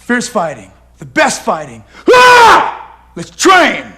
Fierce fighting, the best fighting. Ah! Let's train!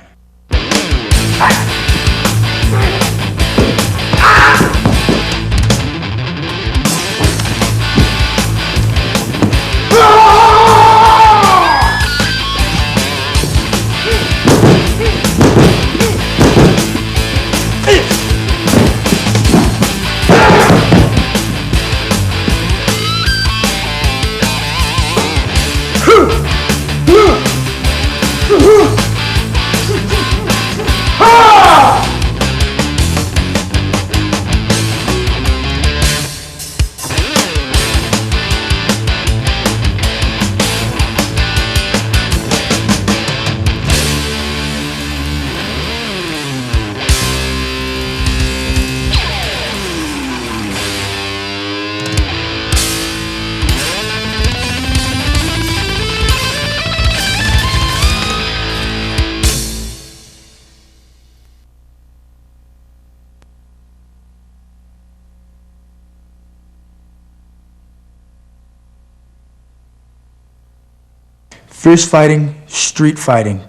Fierce fighting, street fighting.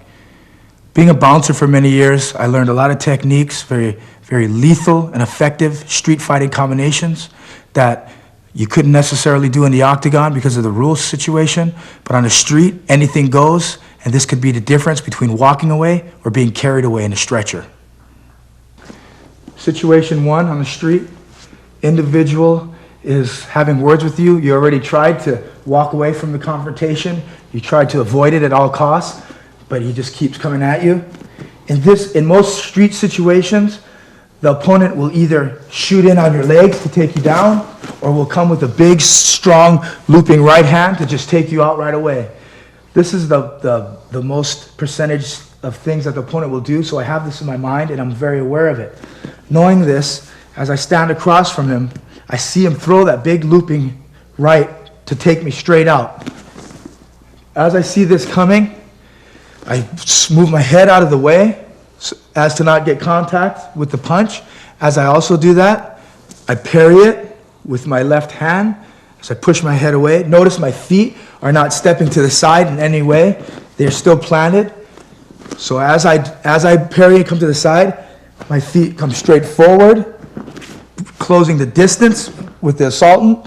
Being a bouncer for many years, I learned a lot of techniques, very lethal and effective street fighting combinations that you couldn't necessarily do in the octagon because of the rules situation, but on the street, anything goes, and this could be the difference between walking away or being carried away in a stretcher. Situation one on the street, individual is having words with you. You already tried to walk away from the confrontation. You tried to avoid it at all costs, but he just keeps coming at you. In most street situations, the opponent will either shoot in on your legs to take you down, or will come with a big, strong, looping right hand to just take you out right away. This is the most percentage of things that the opponent will do, so I have this in my mind and I'm very aware of it. Knowing this, as I stand across from him, I see him throw that big looping right to take me straight out. As I see this coming, I move my head out of the way as to not get contact with the punch. As I also do that, I parry it with my left hand as I push my head away. Notice my feet are not stepping to the side in any way. They're still planted. So as I parry and come to the side, my feet come straight forward, closing the distance with the assaultant.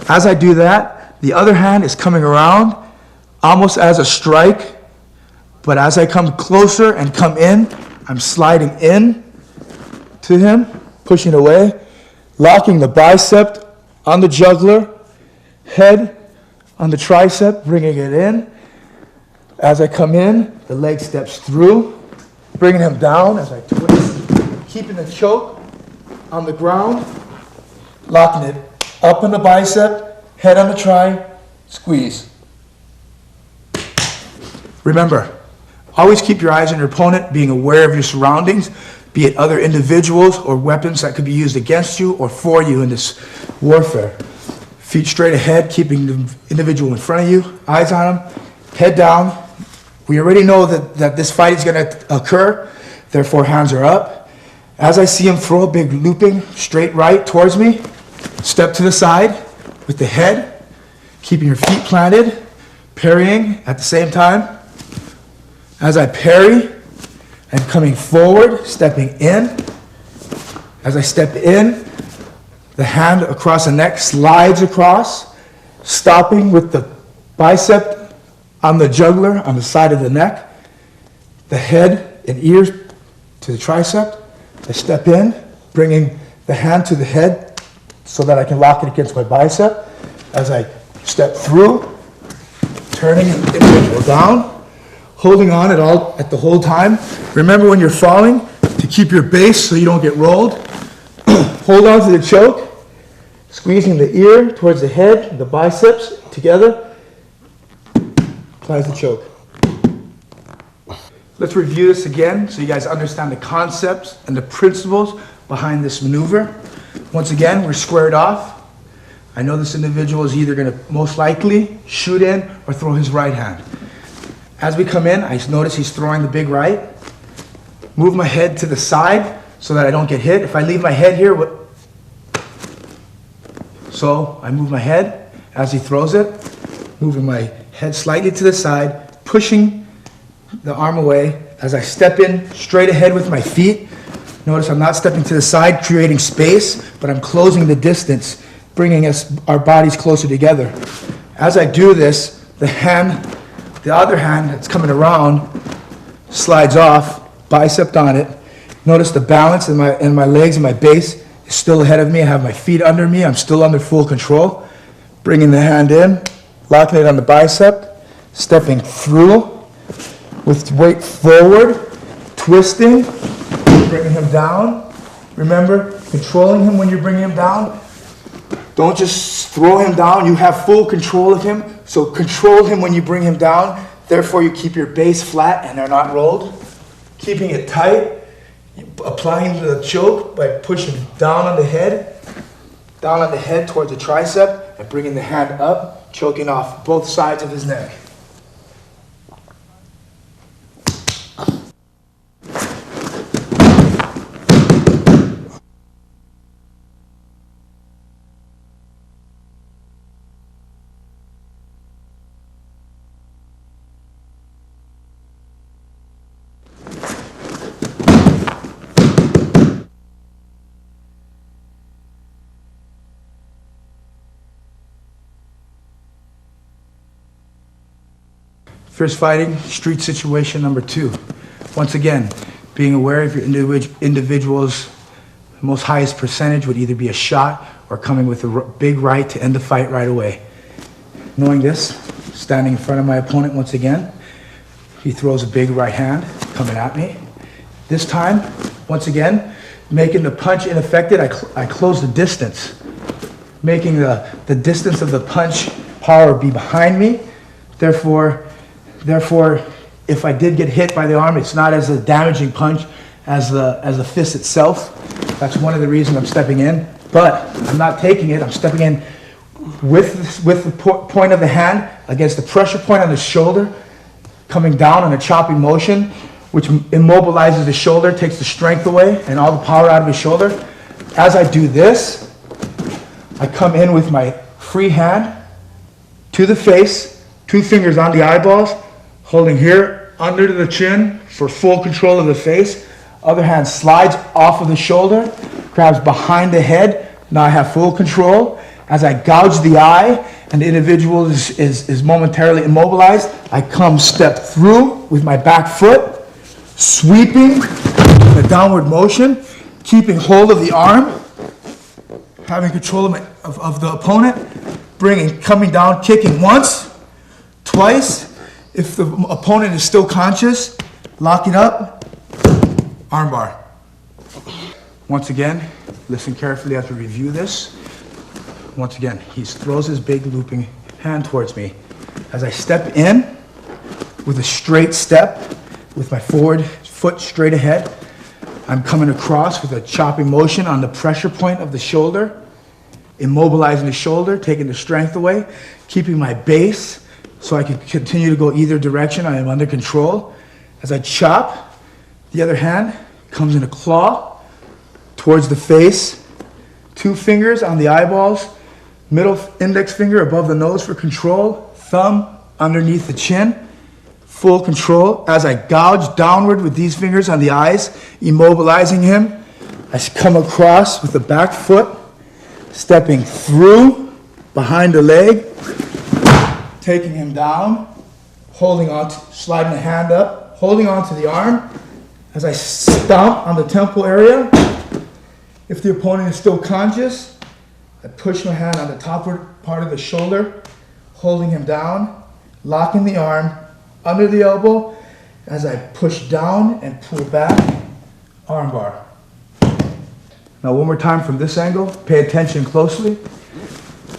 As I do that, the other hand is coming around almost as a strike, but as I come closer and come in, I'm sliding in to him, pushing away, locking the bicep on the jugular, head on the tricep, bringing it in. As I come in, the leg steps through, bringing him down as I twist, keeping the choke on the ground, locking it up in the bicep, head on the tri, squeeze. Remember, always keep your eyes on your opponent, being aware of your surroundings, be it other individuals or weapons that could be used against you or for you in this warfare. Feet straight ahead, keeping the individual in front of you, eyes on him, head down. We already know that this fight is going to occur, therefore hands are up. As I see him throw a big looping straight right towards me, step to the side with the head, keeping your feet planted, parrying at the same time. As I parry, I'm coming forward, stepping in. As I step in, the hand across the neck slides across, stopping with the bicep on the jugular, on the side of the neck, the head and ears to the tricep. I step in, bringing the hand to the head so that I can lock it against my bicep. As I step through, turning the individual down, holding on at the whole time. Remember when you're falling to keep your base so you don't get rolled. Hold on to the choke, squeezing the ear towards the head, the biceps together. Applies the choke. Let's review this again so you guys understand the concepts and the principles behind this maneuver. Once again, we're squared off. I know this individual is either going to most likely shoot in or throw his right hand. As we come in, I notice he's throwing the big right. Move my head to the side so that I don't get hit. If I leave my head here, so I move my head as he throws it, moving my head slightly to the side, pushing the arm away as I step in straight ahead with my feet. Notice I'm not stepping to the side, creating space, but I'm closing the distance, bringing our bodies closer together. As I do this, the other hand that's coming around slides off, bicep on it. Notice the balance in my legs and my base is still ahead of me. I have my feet under me. I'm still under full control. Bringing the hand in, locking it on the bicep, stepping through with weight forward, twisting, bringing him down. Remember, controlling him when you're bringing him down. Don't just throw him down. You have full control of him. So control him when you bring him down. Therefore, you keep your base flat and they're not rolled. Keeping it tight, applying the choke by pushing down on the head towards the tricep, and bringing the hand up, choking off both sides of his neck. Fierce fighting, street situation number 2. Once again, being aware of your individual's most highest percentage would either be a shot or coming with a big right to end the fight right away. Knowing this, standing in front of my opponent once again, he throws a big right hand coming at me. This time, once again, making the punch ineffective, I close the distance, making the distance of the punch power be behind me. Therefore, if I did get hit by the arm, it's not as a damaging punch as the fist itself. That's one of the reasons I'm stepping in. But I'm not taking it. I'm stepping in with the point of the hand against the pressure point on the shoulder, coming down on a chopping motion, which immobilizes the shoulder, takes the strength away and all the power out of his shoulder. As I do this, I come in with my free hand to the face, 2 fingers on the eyeballs, holding here under the chin for full control of the face. Other hand slides off of the shoulder, grabs behind the head. Now I have full control. As I gouge the eye and the individual is momentarily immobilized, I come step through with my back foot, sweeping in a downward motion, keeping hold of the arm, having control of the opponent, coming down, kicking once, twice. If the opponent is still conscious, locking up, armbar. Once again, listen carefully as we review this. Once again, he throws his big looping hand towards me. As I step in with a straight step, with my forward foot straight ahead, I'm coming across with a chopping motion on the pressure point of the shoulder, immobilizing the shoulder, taking the strength away, keeping my base so I can continue to go either direction. I am under control. As I chop, the other hand comes in a claw towards the face, 2 fingers on the eyeballs, middle index finger above the nose for control, thumb underneath the chin, full control. As I gouge downward with these fingers on the eyes, immobilizing him, I come across with the back foot, stepping through behind the leg, taking him down, sliding the hand up, holding on to the arm. As I stomp on the temple area, if the opponent is still conscious, I push my hand on the top part of the shoulder, holding him down, locking the arm under the elbow. As I push down and pull back, armbar. Now one more time from this angle, pay attention closely,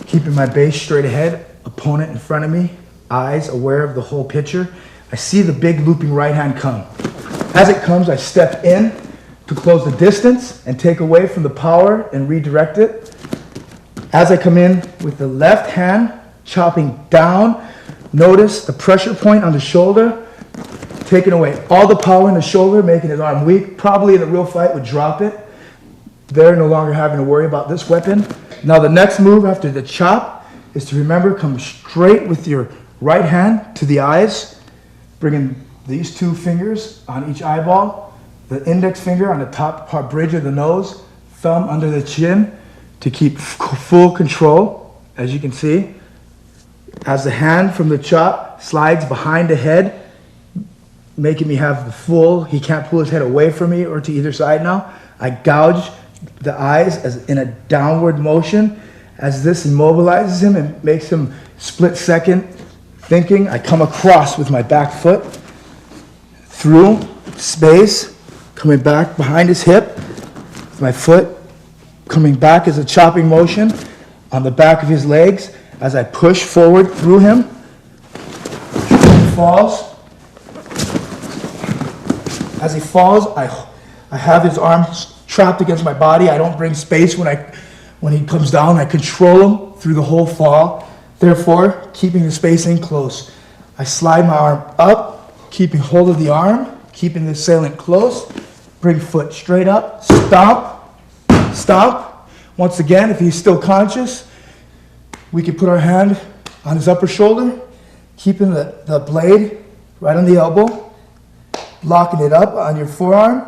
keeping my base straight ahead, opponent in front of me, eyes aware of the whole picture. I see the big looping right hand come. As it comes, I step in to close the distance and take away from the power and redirect it. As I come in with the left hand, chopping down, notice the pressure point on the shoulder, taking away all the power in the shoulder, making his arm weak. Probably in a real fight would drop it. They're no longer having to worry about this weapon. Now the next move after the chop is to remember, come straight with your Right hand to the eyes, bringing these two fingers on each eyeball, the index finger on the top part bridge of the nose, thumb under the chin to keep full control, as you can see. As the hand from the chop slides behind the head, making me have the full, he can't pull his head away from me or to either side now. I gouge the eyes as in a downward motion. As this immobilizes him and makes him split second thinking, I come across with my back foot through space, coming back behind his hip, with my foot coming back as a chopping motion on the back of his legs as I push forward through him. He falls. As he falls, I have his arms trapped against my body. I don't bring space when he comes down. I control him through the whole fall. Therefore, keeping the spacing close. I slide my arm up, keeping hold of the arm, keeping the assailant close. Bring foot straight up, stomp, stomp. Once again, if he's still conscious, we can put our hand on his upper shoulder, keeping the blade right on the elbow, locking it up on your forearm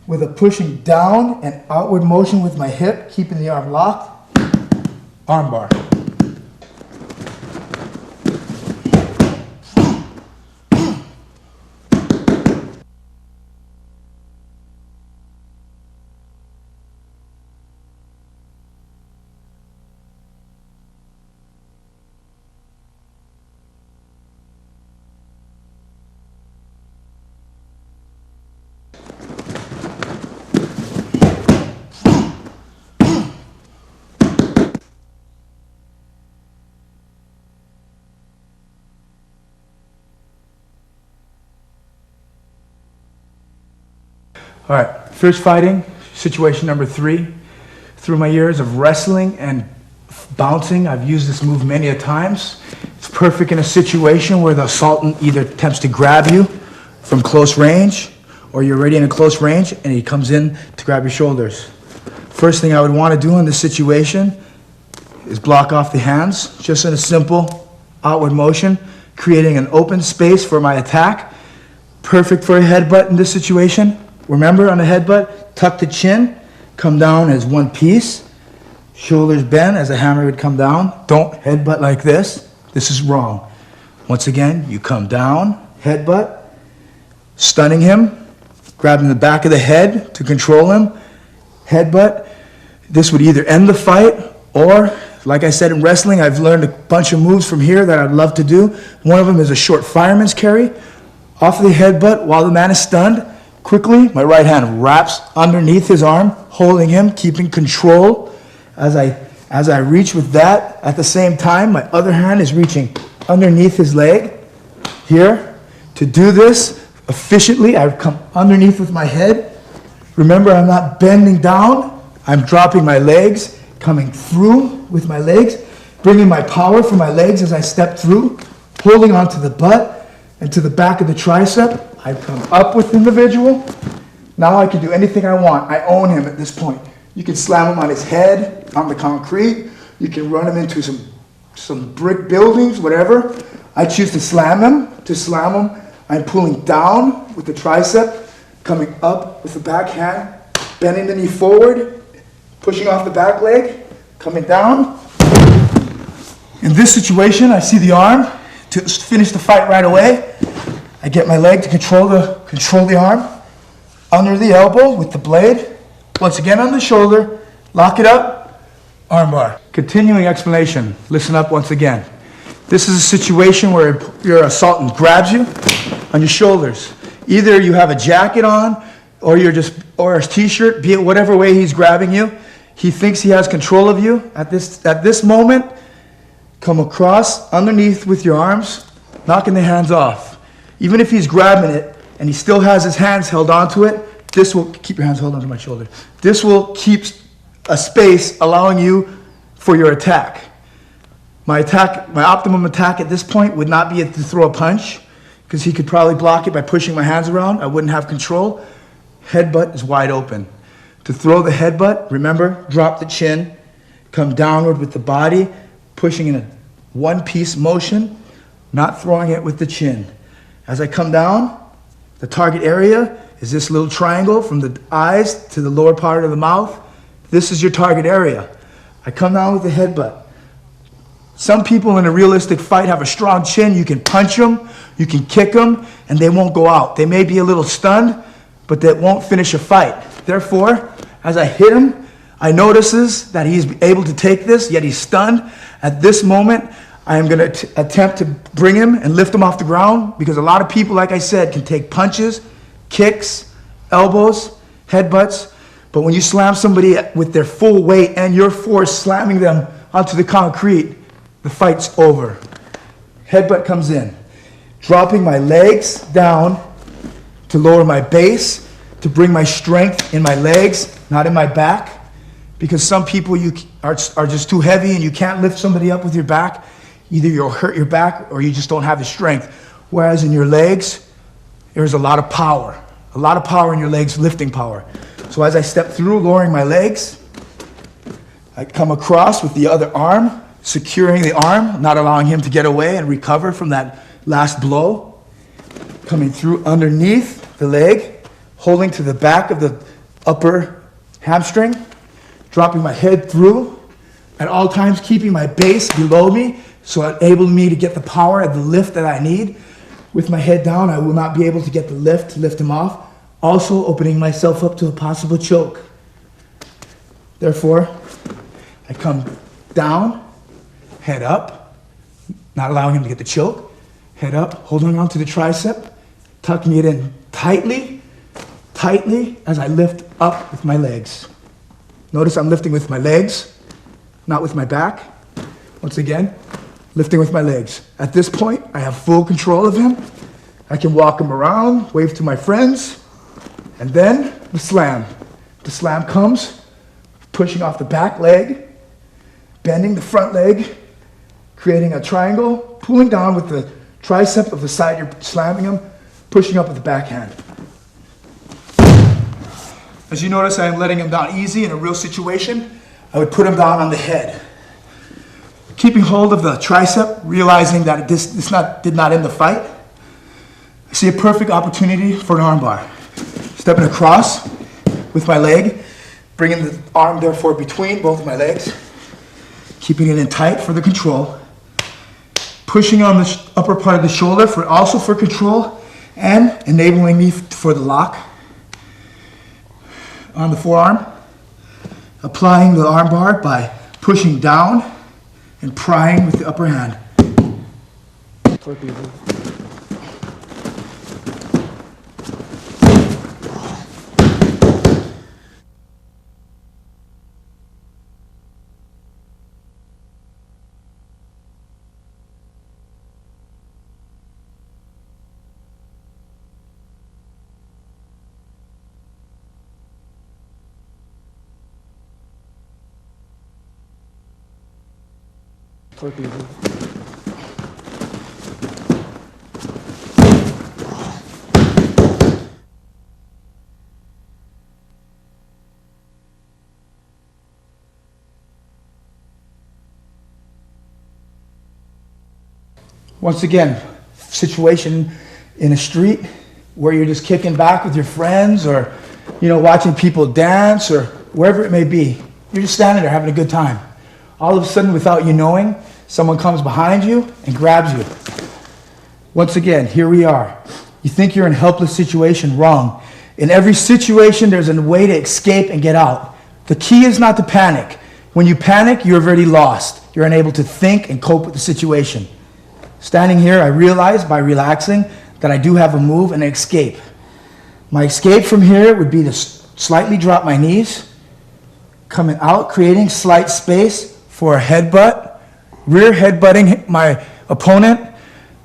with a pushing down and outward motion with my hip, keeping the arm locked. Arm bar. All right, fierce fighting, situation number 3. Through my years of wrestling and bouncing, I've used this move many a times. It's perfect in a situation where the assaultant either attempts to grab you from close range, or you're already in a close range and he comes in to grab your shoulders. First thing I would want to do in this situation is block off the hands, just in a simple outward motion, creating an open space for my attack. Perfect for a headbutt in this situation. Remember, on a headbutt, tuck the chin, come down as one piece, shoulders bend as a hammer would come down. Don't headbutt like this. This is wrong. Once again, you come down, headbutt, stunning him, grabbing the back of the head to control him, headbutt. This would either end the fight or, like I said in wrestling, I've learned a bunch of moves from here that I'd love to do. One of them is a short fireman's carry. Off of the headbutt while the man is stunned. Quickly, my right hand wraps underneath his arm, holding him, keeping control. As I reach with that, at the same time, my other hand is reaching underneath his leg. Here, to do this efficiently, I've come underneath with my head. Remember, I'm not bending down. I'm dropping my legs, coming through with my legs, bringing my power from my legs as I step through, holding onto the butt and to the back of the tricep. I come up with the individual. Now I can do anything I want. I own him at this point. You can slam him on his head, on the concrete. You can run him into some brick buildings, whatever. I choose to slam him. To slam him, I'm pulling down with the tricep, coming up with the back hand, bending the knee forward, pushing off the back leg, coming down. In this situation, I see the arm. To finish the fight right away, I get my leg to control the arm, under the elbow with the blade, once again on the shoulder, lock it up, arm bar. Continuing explanation, listen up once again. This is a situation where your assaultant grabs you on your shoulders. Either you have a jacket on, or a t-shirt, be it whatever way he's grabbing you. He thinks he has control of you. At this moment, come across underneath with your arms, knocking the hands off. Even if he's grabbing it and he still has his hands held onto it, this will keep your hands held onto my shoulder. This will keep a space allowing you for your attack. My optimum attack at this point would not be to throw a punch, because he could probably block it by pushing my hands around. I wouldn't have control. Headbutt is wide open. To throw the headbutt, remember, drop the chin, come downward with the body, pushing in a one-piece motion, not throwing it with the chin. As I come down, the target area is this little triangle from the eyes to the lower part of the mouth. This is your target area. I come down with the headbutt. Some people in a realistic fight have a strong chin. You can punch them, you can kick them, and they won't go out. They may be a little stunned, but that won't finish a fight. Therefore, as I hit him, I notices that he's able to take this, yet he's stunned. At this moment, I am going to attempt to bring him and lift him off the ground, because a lot of people, like I said, can take punches, kicks, elbows, headbutts, but when you slam somebody with their full weight and your force slamming them onto the concrete, the fight's over. Headbutt comes in. Dropping my legs down to lower my base, to bring my strength in my legs, not in my back, because some people are just too heavy and you can't lift somebody up with your back. Either you'll hurt your back or you just don't have the strength. Whereas in your legs, there's a lot of power in your legs, lifting power. So as I step through, lowering my legs, I come across with the other arm, securing the arm, not allowing him to get away and recover from that last blow. Coming through underneath the leg, holding to the back of the upper hamstring, dropping my head through, at all times keeping my base below me, so it enabled me to get the power and the lift that I need. With my head down, I will not be able to get the lift to lift him off, also opening myself up to a possible choke. Therefore, I come down, head up, not allowing him to get the choke, head up, holding on to the tricep, tucking it in tightly as I lift up with my legs. Notice I'm lifting with my legs, not with my back. Once again, lifting with my legs. At this point, I have full control of him. I can walk him around, wave to my friends, and then the slam. The slam comes, pushing off the back leg, bending the front leg, creating a triangle, pulling down with the tricep of the side you're slamming him, pushing up with the backhand. As you notice, I am letting him down easy in a real situation. I would put him down on the head. Keeping hold of the tricep, realizing that this did not end the fight. I see a perfect opportunity for an armbar. Stepping across with my leg, bringing the arm therefore between both of my legs, keeping it in tight for the control, pushing on the upper part of the shoulder also for control, and enabling me for the lock on the forearm, applying the armbar by pushing down and prying with the upper hand. Once again, situation in a street where you're just kicking back with your friends, or watching people dance, or wherever it may be. You're just standing there having a good time. All of a sudden, without you knowing, someone comes behind you and grabs you. Once again, here we are. You think you're in a helpless situation, wrong. In every situation, there's a way to escape and get out. The key is not to panic. When you panic, you're already lost. You're unable to think and cope with the situation. Standing here, I realize by relaxing that I do have a move and an escape. My escape from here would be to slightly drop my knees, coming out, creating slight space for a headbutt, rear headbutting my opponent.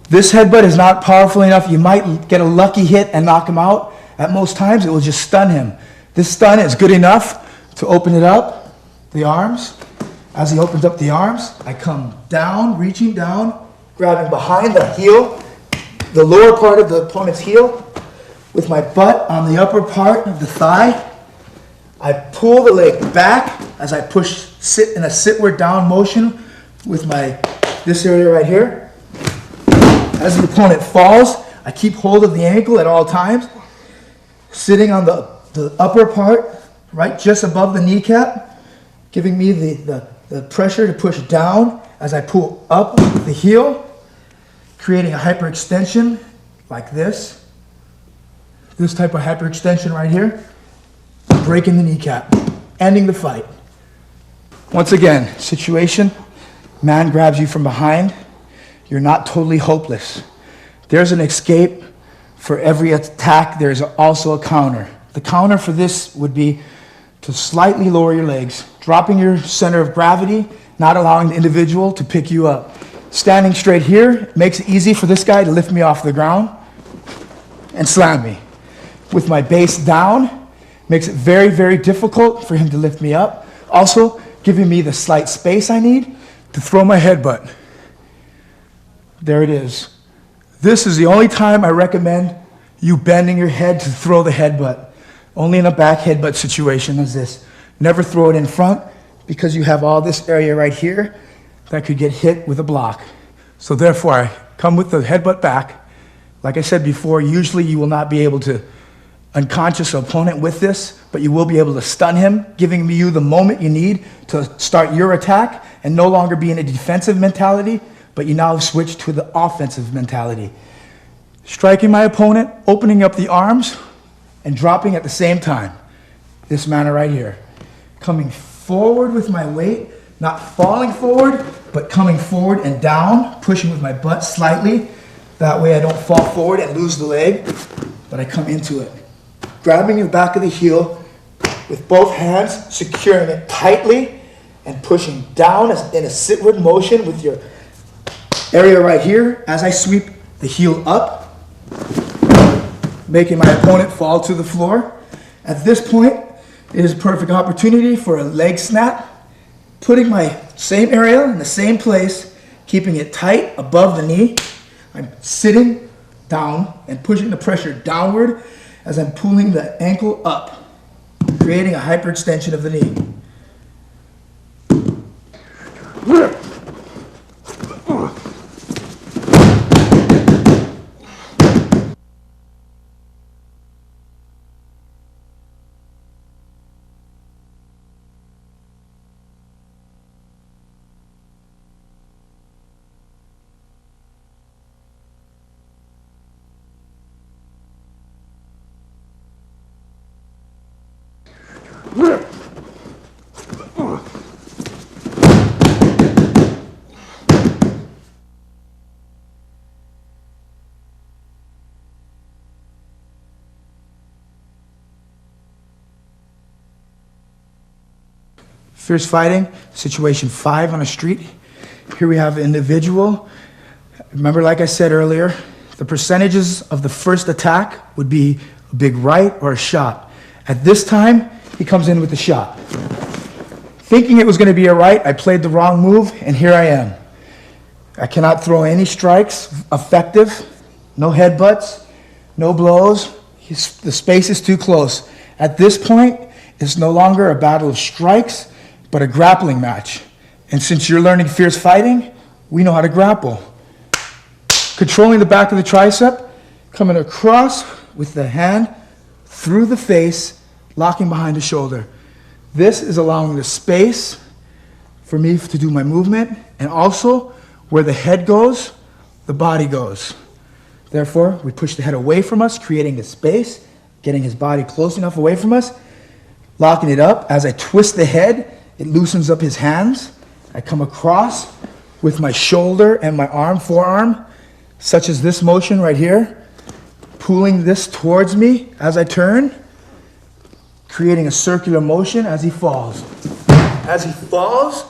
This headbutt is not powerful enough. You might get a lucky hit and knock him out. At most times, it will just stun him. This stun is good enough to open it up, the arms. As he opens up the arms, I come down, reaching down, grabbing behind the heel, the lower part of the opponent's heel, with my butt on the upper part of the thigh. I pull the leg back as I sit in a sitward down motion with this area right here. As the opponent falls, I keep hold of the ankle at all times, sitting on the upper part, right just above the kneecap, giving me the pressure to push down as I pull up the heel, creating a hyperextension like this. This type of hyperextension right here, breaking the kneecap, ending the fight. Once again, situation, man grabs you from behind, you're not totally hopeless. There's an escape for every attack. There's also a counter. The counter for this would be to slightly lower your legs, dropping your center of gravity, not allowing the individual to pick you up. Standing straight here makes it easy for this guy to lift me off the ground and slam me. With my base down, makes it very, very difficult for him to lift me up. Also, giving me the slight space I need to throw my headbutt. There it is. This is the only time I recommend you bending your head to throw the headbutt. Only in a back headbutt situation as this. Never throw it in front because you have all this area right here that could get hit with a block. So therefore, I come with the headbutt back. Like I said before, usually you will not be able to unconscious opponent with this, but you will be able to stun him, giving you the moment you need to start your attack and no longer be in a defensive mentality, but you now switch to the offensive mentality. Striking my opponent, opening up the arms, and dropping at the same time. This manner right here. Coming forward with my weight, not falling forward, but coming forward and down, pushing with my butt slightly. That way I don't fall forward and lose the leg, but I come into it. Grabbing the back of the heel with both hands, securing it tightly, and pushing down in a sitward motion with your area right here as I sweep the heel up, making my opponent fall to the floor. At this point, it is a perfect opportunity for a leg snap, putting my same area in the same place, keeping it tight above the knee. I'm sitting down and pushing the pressure downward as I'm pulling the ankle up, creating a hyperextension of the knee. Fierce fighting, situation 5 on a street. Here we have an individual. Remember, like I said earlier, the percentages of the first attack would be a big right or a shot. At this time, he comes in with a shot. Thinking it was going to be a right, I played the wrong move, and here I am. I cannot throw any strikes effective, no headbutts, no blows. The space is too close. At this point, it's no longer a battle of strikes, but a grappling match. And since you're learning fierce fighting, we know how to grapple. Controlling the back of the tricep, coming across with the hand through the face, locking behind the shoulder. This is allowing the space for me to do my movement, and also where the head goes, the body goes. Therefore, we push the head away from us, creating the space, getting his body close enough away from us, locking it up. As I twist the head, it loosens up his hands. I come across with my shoulder and my arm, forearm, such as this motion right here, pulling this towards me as I turn, creating a circular motion as he falls. As he falls,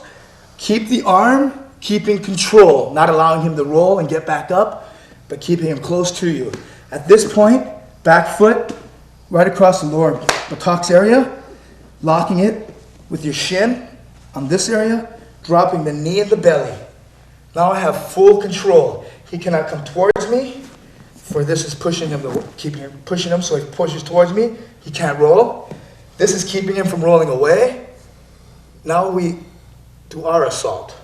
keep the arm, keeping control, not allowing him to roll and get back up, but keeping him close to you. At this point, back foot right across the lower buttocks area, locking it with your shin on this area, dropping the knee and the belly. Now I have full control. He cannot come towards me, for this is pushing him, pushing him so he pushes towards me. He can't roll. This is keeping him from rolling away. Now we do our assault.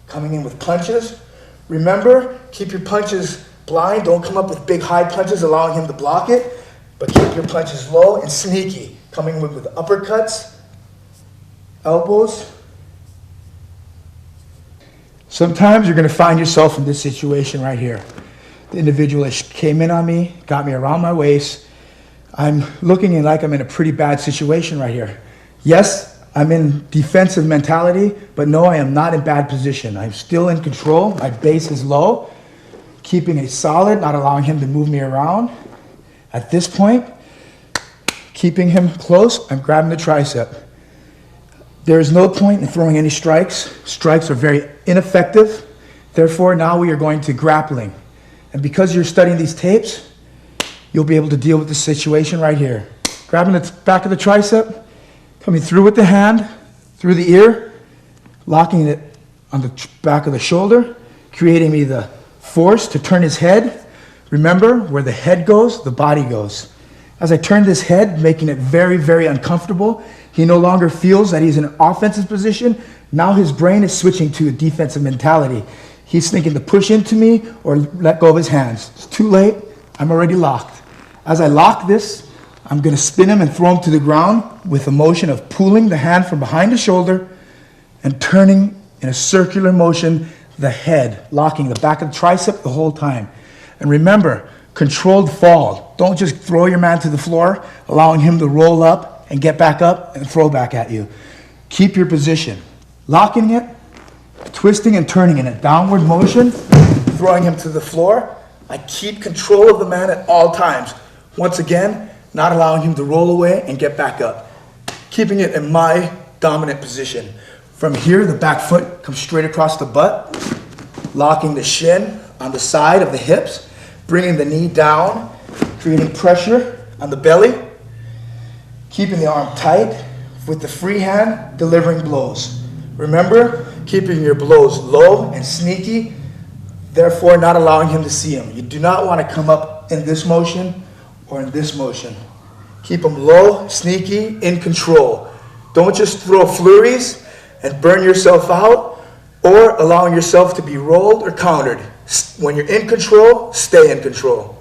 Coming in with punches. Remember, keep your punches blind. Don't come up with big high punches, allowing him to block it, but keep your punches low and sneaky, coming with uppercuts, elbows. Sometimes you're going to find yourself in this situation right here. The individual that came in on me, got me around my waist. I'm looking like I'm in a pretty bad situation right here. Yes, I'm in defensive mentality, but no, I am not in bad position. I'm still in control. My base is low, keeping it solid, not allowing him to move me around. At this point, keeping him close, I'm grabbing the tricep. There is no point in throwing any strikes. Strikes are very ineffective. Therefore, now we are going to grappling. And because you're studying these tapes, you'll be able to deal with the situation right here. Grabbing the back of the tricep, coming through with the hand, through the ear, locking it on the back of the shoulder, creating me the force to turn his head. Remember, where the head goes, the body goes. As I turn this head, making it very, very uncomfortable, he no longer feels that he's in an offensive position. Now his brain is switching to a defensive mentality. He's thinking to push into me or let go of his hands. It's too late. I'm already locked. As I lock this, I'm going to spin him and throw him to the ground with the motion of pulling the hand from behind the shoulder and turning in a circular motion the head, locking the back of the tricep the whole time. And remember, controlled fall. Don't just throw your man to the floor, allowing him to roll up and get back up and throw back at you. Keep your position. Locking it, twisting and turning in a downward motion, throwing him to the floor. I keep control of the man at all times. Once again, not allowing him to roll away and get back up. Keeping it in my dominant position. From here, the back foot comes straight across the butt, locking the shin on the side of the hips, bringing the knee down, creating pressure on the belly, keeping the arm tight, with the free hand, delivering blows. Remember, keeping your blows low and sneaky, therefore not allowing him to see them. You do not want to come up in this motion or in this motion. Keep them low, sneaky, in control. Don't just throw flurries and burn yourself out or allowing yourself to be rolled or countered. When you're in control, stay in control.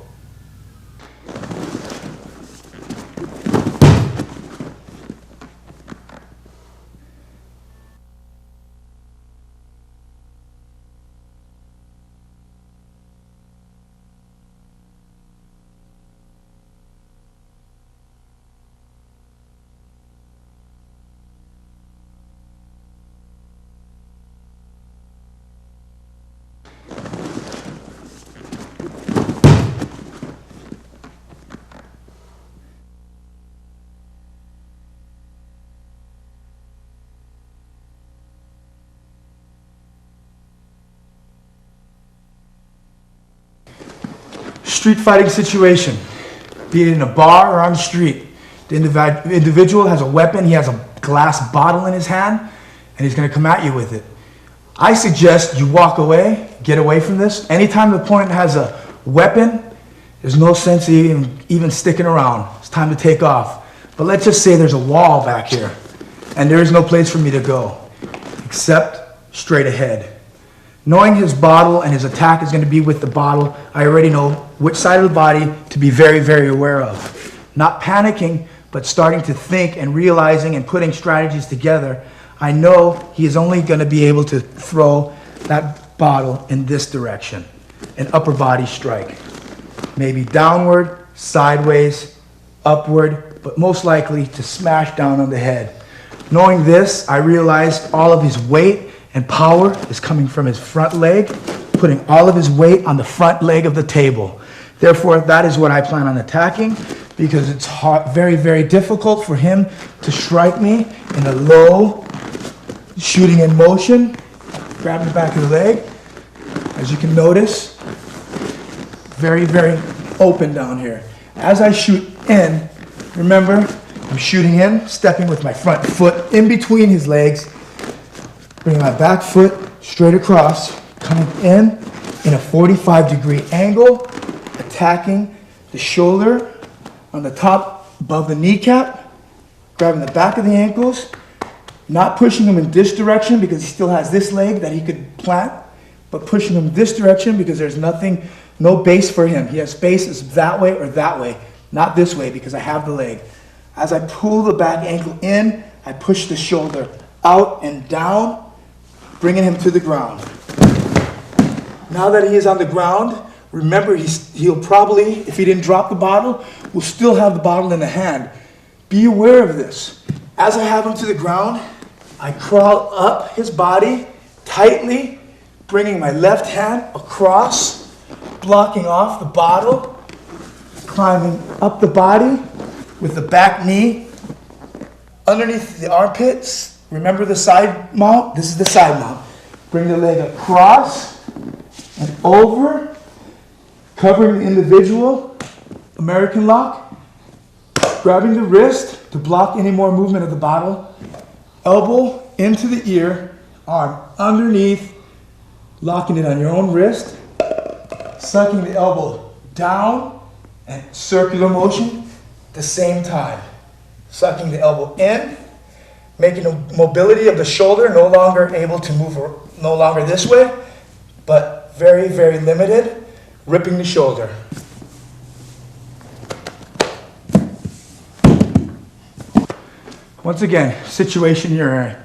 Street fighting situation, be it in a bar or on the street. The individual has a weapon, he has a glass bottle in his hand, and he's going to come at you with it. I suggest you walk away, get away from this. Anytime the opponent has a weapon, there's no sense even sticking around. It's time to take off. But let's just say there's a wall back here, and there is no place for me to go, except straight ahead. Knowing his bottle and his attack is going to be with the bottle, I already know which side of the body to be very, very aware of. Not panicking, but starting to think and realizing and putting strategies together. I know he is only going to be able to throw that bottle in this direction, an upper body strike. Maybe downward, sideways, upward, but most likely to smash down on the head. Knowing this, I realized all of his weight and power is coming from his front leg, putting all of his weight on the front leg of the table. Therefore, that is what I plan on attacking, because it's very, very difficult for him to strike me in a low, shooting in motion, grab the back of the leg. As you can notice, very, very open down here. As I shoot in, remember, I'm shooting in, stepping with my front foot in between his legs, bringing my back foot straight across, coming in a 45-degree angle, attacking the shoulder on the top above the kneecap, grabbing the back of the ankles, not pushing him in this direction because he still has this leg that he could plant, but pushing him this direction because there's nothing No base for him. He has bases that way or that way, not this way because I have the leg. As I pull the back ankle in, I push the shoulder out and down, bringing him to the ground. Now that he is on the ground, remember he'll probably, if he didn't drop the bottle, will still have the bottle in the hand. Be aware of this. As I have him to the ground, I crawl up his body tightly, bringing my left hand across, blocking off the bottle, climbing up the body with the back knee underneath the armpits. Remember the side mount? This is the side mount. Bring the leg across and over, covering the individual, American lock, grabbing the wrist to block any more movement of the bottle, elbow into the ear, arm underneath, locking it on your own wrist, sucking the elbow down and circular motion at the same time. Sucking the elbow in, making a mobility of the shoulder, no longer able to move, no longer this way, but very, very limited, ripping the shoulder. Once again, situation you're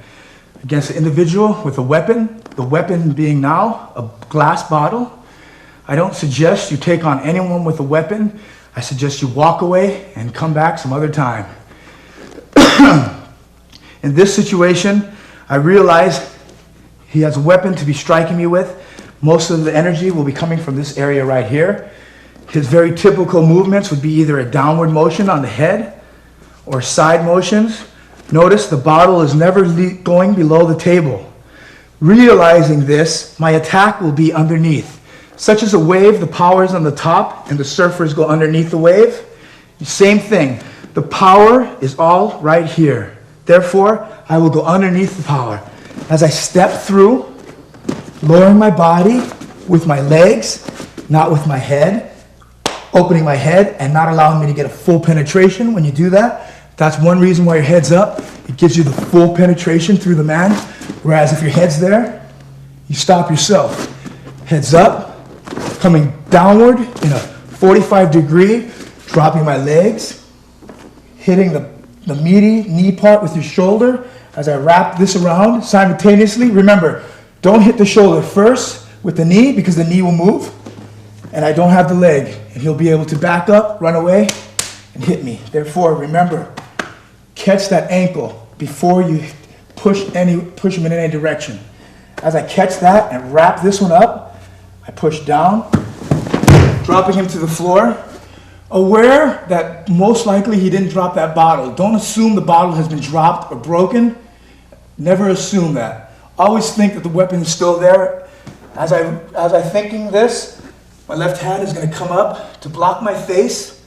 against an individual with a weapon, the weapon being now a glass bottle. I don't suggest you take on anyone with a weapon. I suggest you walk away and come back some other time. In this situation, I realize he has a weapon to be striking me with. Most of the energy will be coming from this area right here. His very typical movements would be either a downward motion on the head or side motions. Notice the bottle is never going below the table. Realizing this, my attack will be underneath. Such as a wave, the power is on the top and the surfers go underneath the wave. Same thing. The power is all right here. Therefore, I will go underneath the power. As I step through, lowering my body with my legs, not with my head, opening my head and not allowing me to get a full penetration. When you do that, that's one reason why your head's up. It gives you the full penetration through the man. Whereas if your head's there, you stop yourself. Heads up, coming downward in a 45 degree, dropping my legs, hitting the meaty knee part with your shoulder as I wrap this around simultaneously. Remember, don't hit the shoulder first with the knee because the knee will move and I don't have the leg and he'll be able to back up, run away, and hit me. Therefore, remember, catch that ankle before you push him in any direction. As I catch that and wrap this one up, I push down, dropping him to the floor, aware that most likely he didn't drop that bottle. Don't assume the bottle has been dropped or broken. Never assume that. Always think that the weapon is still there. As I'm thinking this, my left hand is going to come up to block my face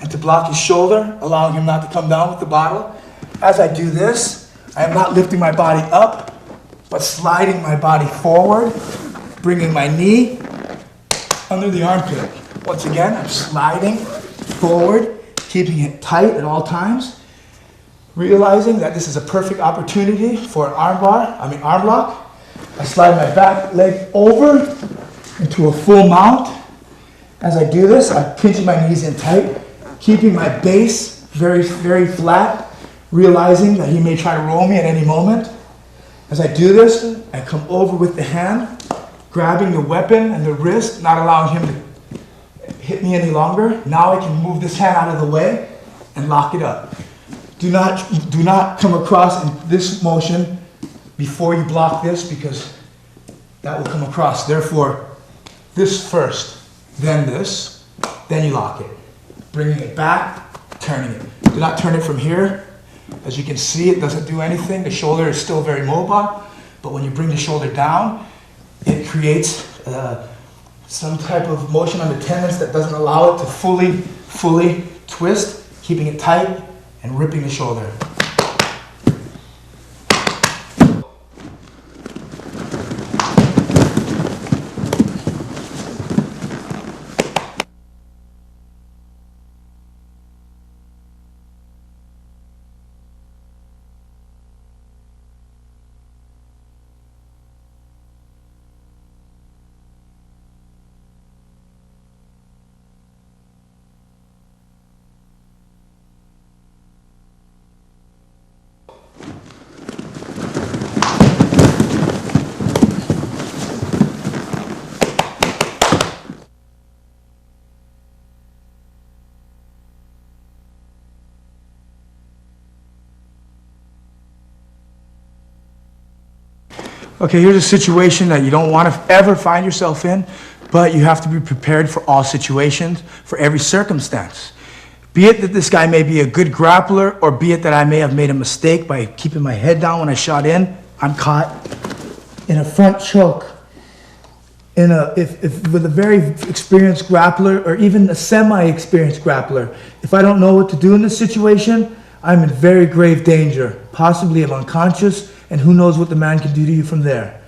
and to block his shoulder, allowing him not to come down with the bottle. As I do this, I am not lifting my body up, but sliding my body forward, bringing my knee under the armpit. Once again, I'm sliding forward, keeping it tight at all times, realizing that this is a perfect opportunity for an arm lock. I slide my back leg over into a full mount. As I do this, I'm pinching my knees in tight, keeping my base very, very flat, realizing that he may try to roll me at any moment. As I do this, I come over with the hand, grabbing the weapon and the wrist, not allowing him to hit me any longer. Now I can move this hand out of the way and lock it up. Do not come across in this motion before you block this because that will come across. Therefore, this first, then this, then you lock it. Bringing it back, turning it. Do not turn it from here. As you can see, it doesn't do anything. The shoulder is still very mobile, but when you bring the shoulder down, it creates some type of motion on the tendons that doesn't allow it to fully twist, keeping it tight and ripping the shoulder. Okay, here's a situation that you don't want to ever find yourself in, but you have to be prepared for all situations, for every circumstance. Be it that this guy may be a good grappler, or be it that I may have made a mistake by keeping my head down when I shot in. I'm caught in a front choke. If with a very experienced grappler, or even a semi-experienced grappler, if I don't know what to do in this situation, I'm in very grave danger, possibly of unconscious, and who knows what the man can do to you from there.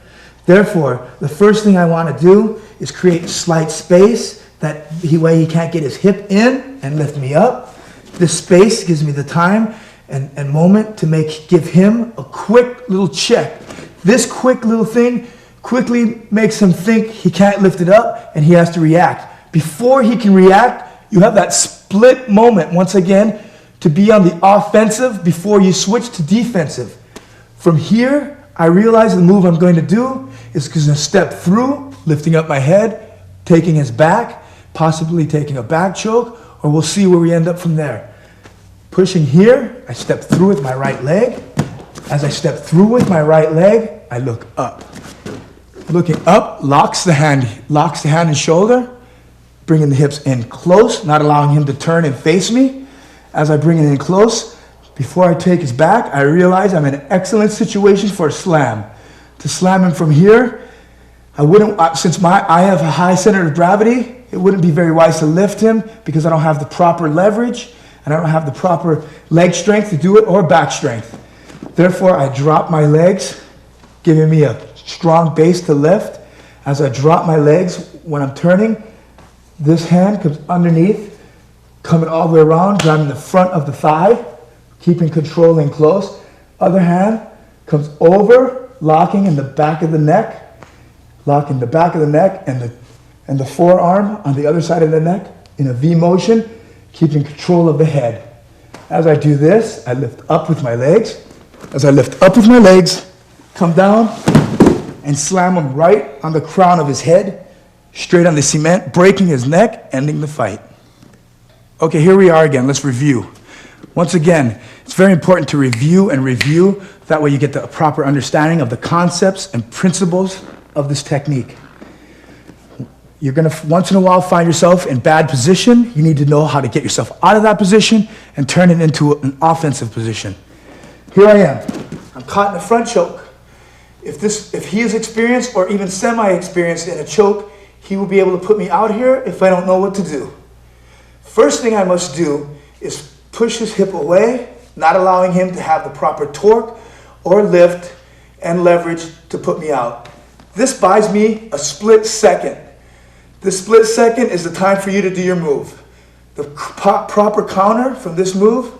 Therefore, the first thing I want to do is create slight space, that way he can't get his hip in and lift me up. This space gives me the time and moment to give him a quick little check. This quick little thing quickly makes him think he can't lift it up and he has to react. Before he can react, you have that split moment once again to be on the offensive before you switch to defensive. From here, I realize the move I'm going to do is going to step through, lifting up my head, taking his back, possibly taking a back choke, or we'll see where we end up from there. Pushing here, I step through with my right leg. As I step through with my right leg, I look up. Looking up locks the hand and shoulder, bringing the hips in close, not allowing him to turn and face me. As I bring it in close, before I take his back, I realize I'm in an excellent situation for a slam. To slam him from here, since I have a high center of gravity, it wouldn't be very wise to lift him because I don't have the proper leverage and I don't have the proper leg strength to do it, or back strength. Therefore, I drop my legs, giving me a strong base to lift. As I drop my legs, when I'm turning, this hand comes underneath, coming all the way around, grabbing the front of the thigh, keeping control in close. Other hand comes over, locking in the back of the neck, locking the back of the neck and the forearm on the other side of the neck in a V motion, keeping control of the head. As I do this, I lift up with my legs. As I lift up with my legs, come down and slam him right on the crown of his head, straight on the cement, breaking his neck, ending the fight. Okay, here we are again. Let's review. Once again, it's very important to review and review. That way you get the proper understanding of the concepts and principles of this technique. You're going to, once in a while, find yourself in bad position. You need to know how to get yourself out of that position and turn it into an offensive position. Here I am. I'm caught in a front choke. If he is experienced or even semi-experienced in a choke, he will be able to put me out here if I don't know what to do. First thing I must do is push his hip away, not allowing him to have the proper torque or lift and leverage to put me out. This buys me a split second. This split second is the time for you to do your move. The proper counter from this move,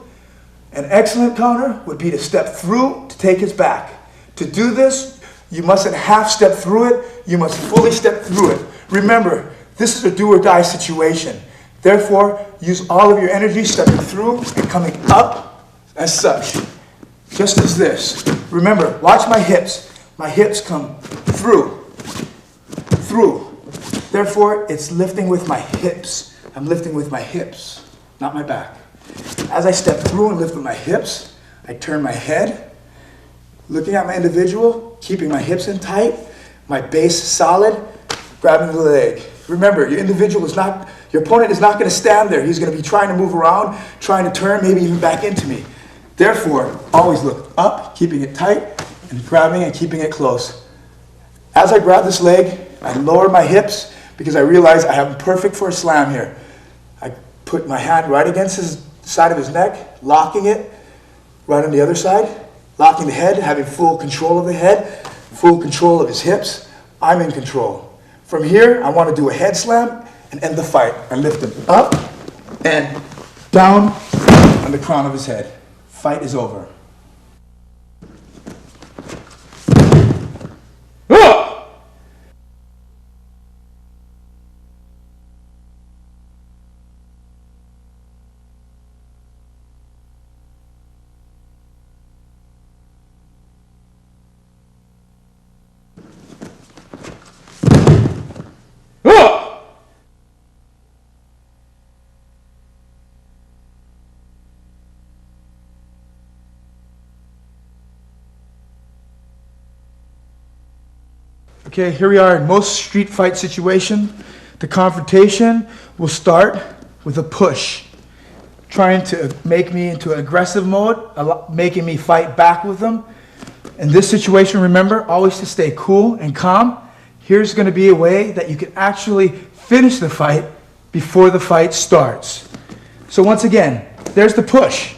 an excellent counter, would be to step through to take his back. To do this, you mustn't half step through it, you must fully step through it. Remember, this is a do or die situation. Therefore, use all of your energy stepping through and coming up as such. Just as this. Remember, watch my hips. My hips come through. Therefore, it's lifting with my hips. I'm lifting with my hips, not my back. As I step through and lift with my hips, I turn my head, looking at my individual, keeping my hips in tight, my base solid, grabbing the leg. Remember, your opponent is not going to stand there. He's going to be trying to move around, trying to turn, maybe even back into me. Therefore, always look up, keeping it tight, and grabbing and keeping it close. As I grab this leg, I lower my hips because I realize I have him perfect for a slam here. I put my hand right against his side of his neck, locking it right on the other side, locking the head, having full control of the head, full control of his hips. I'm in control. From here, I want to do a head slam and end the fight. I lift him up and down on the crown of his head. Fight is over. Okay, here we are in most street fight situation. The confrontation will start with a push, trying to make me into an aggressive mode, making me fight back with them. In this situation, remember, always to stay cool and calm. Here's going to be a way that you can actually finish the fight before the fight starts. So once again, there's the push.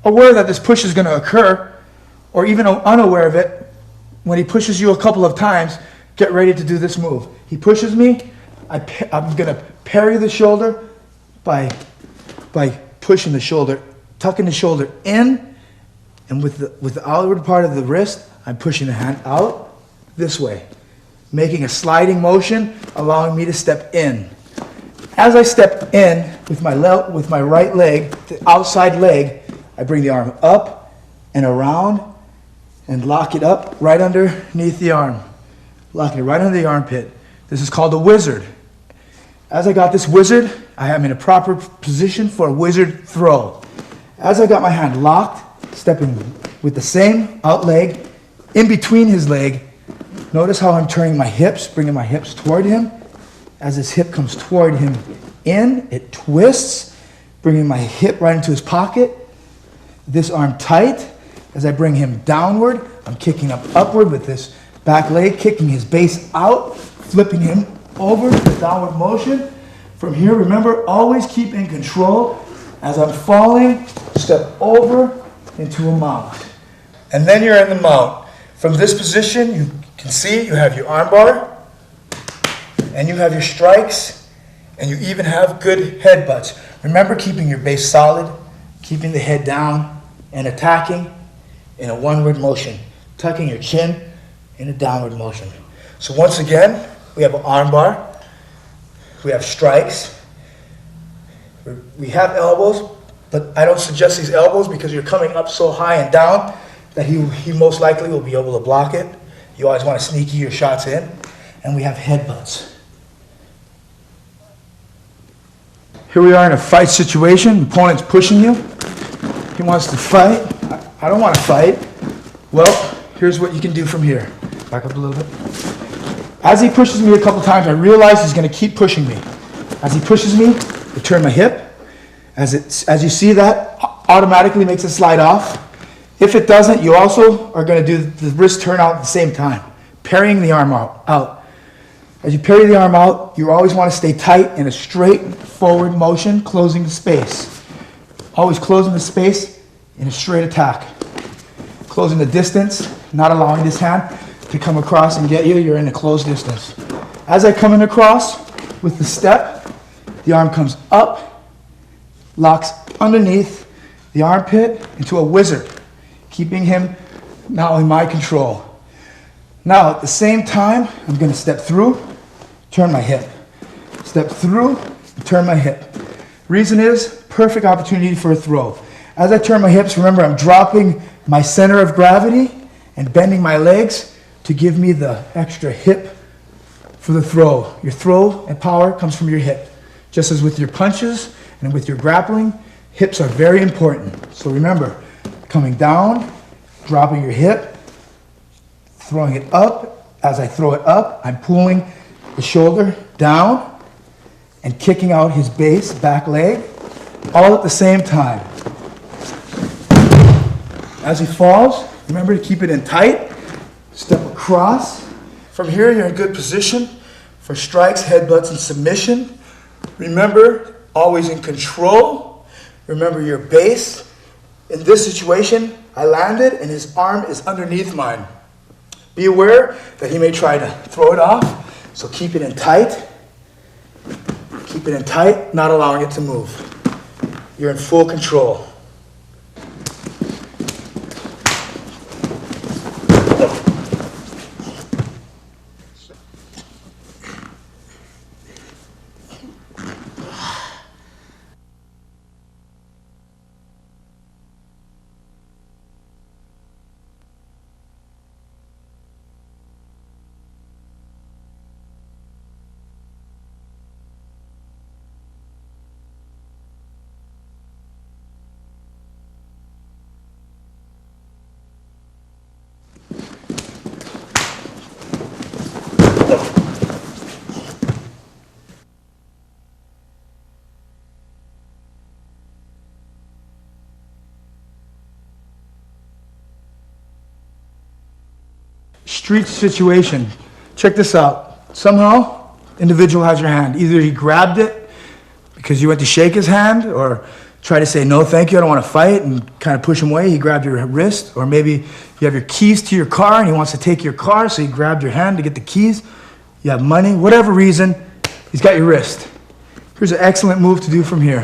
Aware that this push is going to occur, or even unaware of it, when he pushes you a couple of times, get ready to do this move. He pushes me, I'm going to parry the shoulder by pushing the shoulder, tucking the shoulder in, and with the outward part of the wrist, I'm pushing the hand out this way, making a sliding motion, allowing me to step in. As I step in with my right leg, the outside leg, I bring the arm up and around and lock it up right underneath the arm. Locking it right under the armpit. This is called a wizard. As I got this wizard, I am in a proper position for a wizard throw. As I got my hand locked, stepping with the same out leg, in between his leg, notice how I'm turning my hips, bringing my hips toward him. As his hip comes toward him in, it twists, bringing my hip right into his pocket. This arm tight. As I bring him downward, I'm kicking up upward with this back leg, kicking his base out, flipping him over the downward motion. From here, remember, always keep in control. As I'm falling, step over into a mount. And then you're in the mount. From this position, you can see you have your arm bar, and you have your strikes, and you even have good headbutts. Remember, keeping your base solid, keeping the head down, and attacking in a one-word motion, tucking your chin in a downward motion. So once again, we have an arm bar, we have strikes, we have elbows, but I don't suggest these elbows because you're coming up so high and down that he most likely will be able to block it. You always want to sneaky your shots in. And we have headbutts. Here we are in a fight situation. The opponent's pushing you. He wants to fight. I don't want to fight. Well, here's what you can do from here. Back up a little bit. As he pushes me a couple times, I realize he's going to keep pushing me. As he pushes me, I turn my hip. As you see, that automatically makes it slide off. If it doesn't, you also are going to do the wrist turn out at the same time, parrying the arm out. As you parry the arm out, you always want to stay tight in a straight forward motion, closing the space. Always closing the space in a straight attack. Closing the distance, not allowing this hand to come across and get you. You're in a closed distance. As I come in across with the step, the arm comes up, locks underneath the armpit into a wizard, keeping him now in my control. Now, at the same time, I'm going to step through, turn my hip. Step through, turn my hip. Reason is, perfect opportunity for a throw. As I turn my hips, remember I'm dropping my center of gravity and bending my legs to give me the extra hip for the throw. Your throw and power comes from your hip. Just as with your punches and with your grappling, hips are very important. So remember, coming down, dropping your hip, throwing it up. As I throw it up, I'm pulling the shoulder down and kicking out his base, back leg, all at the same time. As he falls, remember to keep it in tight. Step across. From here, you're in good position for strikes, headbutts, and submission. Remember, always in control. Remember your base. In this situation, I landed and his arm is underneath mine. Be aware that he may try to throw it off, so keep it in tight. Keep it in tight, not allowing it to move. You're in full control. Street situation. Check this out. Somehow, individual has your hand. Either he grabbed it because you went to shake his hand, or try to say, no, thank you, I don't want to fight, and kind of push him away. He grabbed your wrist. Or maybe you have your keys to your car and he wants to take your car, so he grabbed your hand to get the keys. You have money, whatever reason, he's got your wrist. Here's an excellent move to do from here.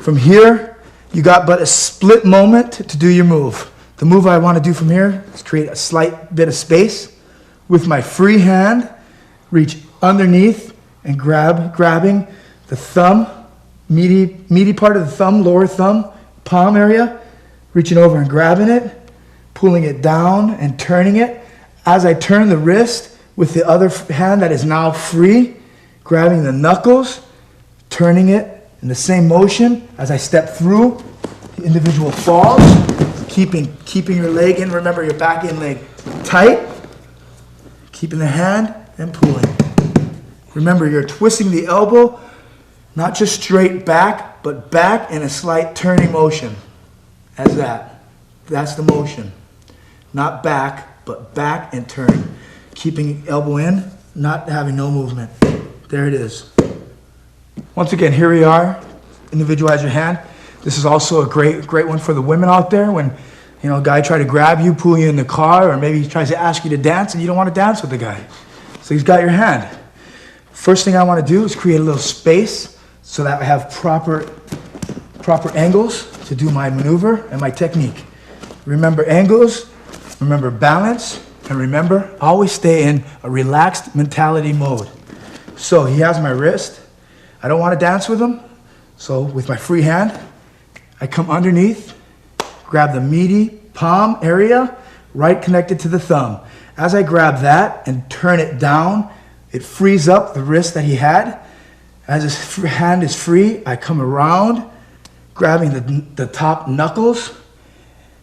From here, you got but a split moment to do your move. The move I want to do from here is create a slight bit of space. With my free hand, reach underneath and grabbing the thumb, meaty part of the thumb, lower thumb, palm area, reaching over and grabbing it, pulling it down and turning it. As I turn the wrist with the other hand that is now free, grabbing the knuckles, turning it in the same motion. As I step through, the individual falls, keeping your leg in. Remember your back in leg tight, keeping the hand and pulling. Remember, you're twisting the elbow, not just straight back, but back in a slight turning motion. As that. That's the motion. Not back, but back and turn. Keeping elbow in, not having no movement. There it is. Once again, here we are. Individual has your hand. This is also a great one for the women out there. When a guy try to grab you, pull you in the car, or maybe he tries to ask you to dance and you don't want to dance with the guy. So he's got your hand. First thing I want to do is create a little space so that I have proper angles to do my maneuver and my technique. Remember angles, remember balance, and remember, always stay in a relaxed mentality mode. So he has my wrist. I don't want to dance with him. So with my free hand, I come underneath, grab the meaty palm area, right connected to the thumb. As I grab that and turn it down, it frees up the wrist that he had. As his hand is free, I come around, grabbing the top knuckles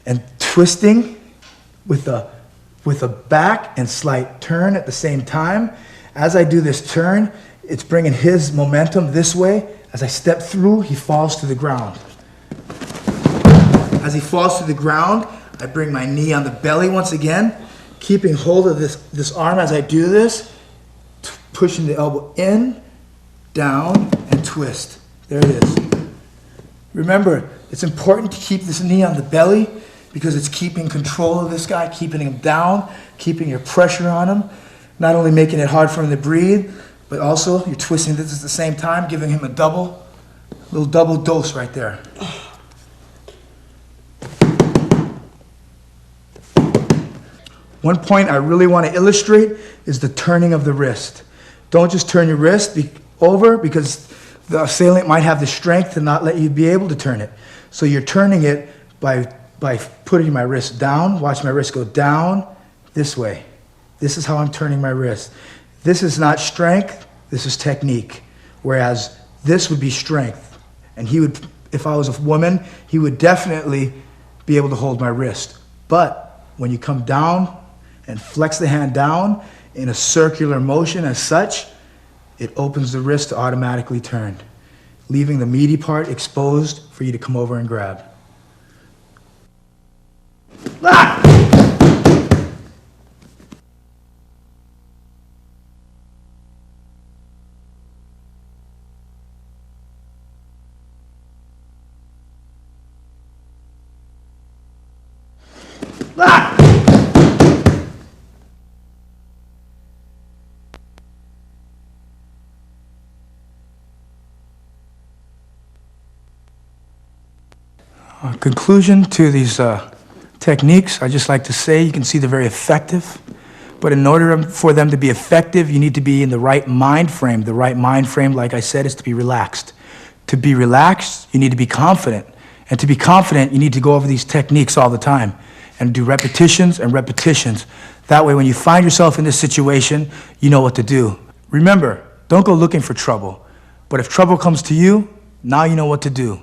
and twisting with a back and slight turn at the same time. As I do this turn, it's bringing his momentum this way. As I step through, he falls to the ground. As he falls to the ground, I bring my knee on the belly once again, keeping hold of this arm as I do this, pushing the elbow in, down, and twist. There it is. Remember, it's important to keep this knee on the belly because it's keeping control of this guy, keeping him down, keeping your pressure on him, not only making it hard for him to breathe, but also you're twisting this at the same time, giving him a little double dose right there. One point I really want to illustrate is the turning of the wrist. Don't just turn your wrist over because the assailant might have the strength to not let you be able to turn it. So you're turning it by putting my wrist down. Watch my wrist go down this way. This is how I'm turning my wrist. This is not strength, this is technique. Whereas this would be strength. And he would, if I was a woman, he would definitely be able to hold my wrist. But when you come down and flex the hand down in a circular motion as such, it opens the wrist to automatically turn, leaving the meaty part exposed for you to come over and grab. Ah! Ah! Conclusion to these techniques, I just like to say you can see they're very effective, but in order for them to be effective, you need to be in the right mind frame. The right mind frame, like I said, is to be relaxed. To be relaxed, you need to be confident. And to be confident, you need to go over these techniques all the time and do repetitions and repetitions. That way, when you find yourself in this situation, you know what to do. Remember, don't go looking for trouble, but if trouble comes to you, now you know what to do.